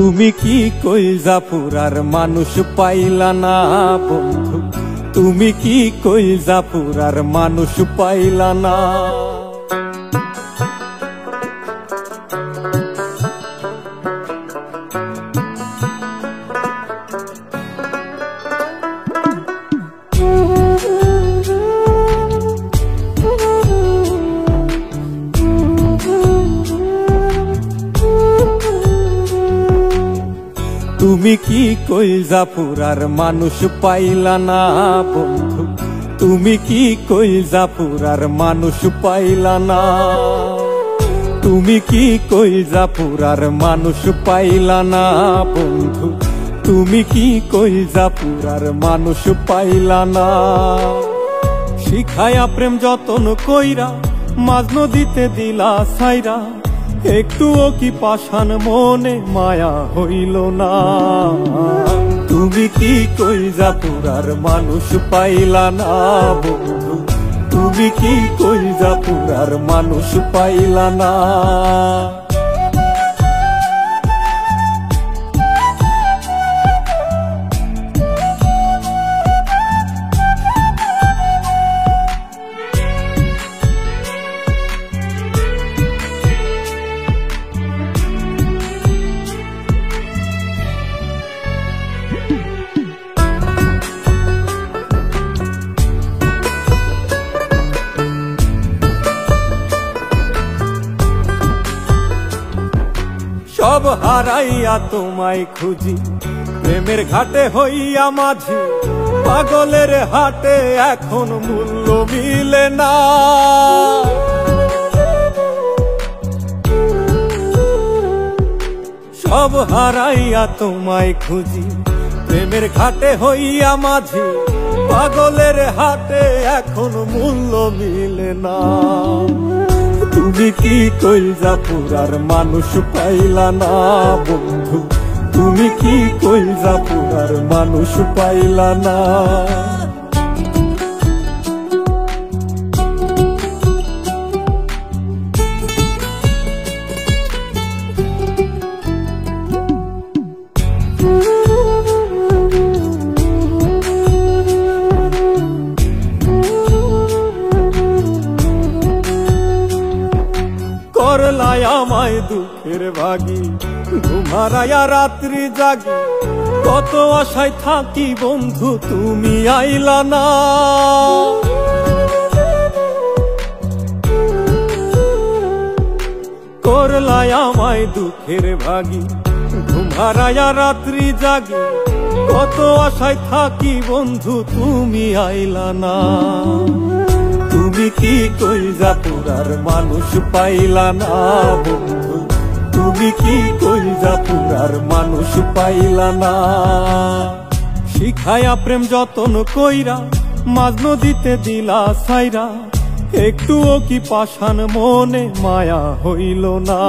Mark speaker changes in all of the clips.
Speaker 1: তুমি কি কইলজাপুরার মানুষ পাইলা না বন্ধু, তুমি কি কইলজাপুরার মানুষ পাইলা না। তুমি কি কইলজাপুরার মানুষ পাইলা না বন্ধু, তুমি কি কইলজাপুরার মানুষ পাইলা না। তুমি কি কইলজাপুরার মানুষ পাইলা না বন্ধু, তুমি কি কইলজাপুরার মানুষ পাইলা না। শিখায়া প্রেম যতন কইরা মাঝ নদীতে দিলা ছাইরা, একটুও কি পাষাণ মনে মায়া হইল না। তুমি কি কইলজাপুরার মানুষ পাইলা না বন্ধু, তুমি কি কইলজাপুরার মানুষ পাইলা না। সব হারাইয়া তোমায় খুঁজি, প্রেমের ঘাটে হইয়া মাঝি, পাগলের হাটে এখন মূল্য মিলে না। সব হারাইয়া তোমায় খুঁজি, প্রেমের ঘাটে হইয়া মাঝি, পাগলের হাটে এখন মূল্য মিলে না। তুমি কি কইলজাপুরার মানুষ পাইলা না বন্ধু, তুমি কি কইলজাপুরার মানুষ পাইলা না। করলাই আমায় দুঃখের ভাগী, ঘুমারায়া রাত্রি জাগি, কত আশায় থাকি বন্ধু তুমি আইলা না। করলাই আমায় দুঃখের ভাগী, ঘুমারায়া রাত্রি জাগি, কত আশায় থাকি বন্ধু তুমি আইলা না। তুমি কি কইলজাপুরার মানুষ পাইলা না বন্ধু, তুমি কি কইলজাপুরার মানুষ পাইলা না। শিখায়া প্রেম যতন কইরা মাঝ নদীতে দিলা ছাইরা, একটুও কি পাষাণ মনে মায়া হইল না।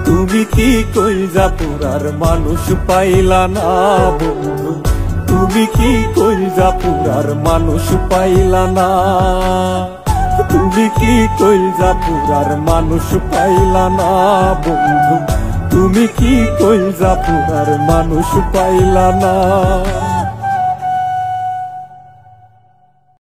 Speaker 1: তুমি কি কইলজাপুরার মানুষ পাইলা না বন্ধু, তুমি কি কইলজাপুরার মানুষ পাইলা না। তুমি কি কইলজাপুরার মানুষ পাইলা না বন্ধু, তুমি কি কইলজাপুরার মানুষ পাইলা না।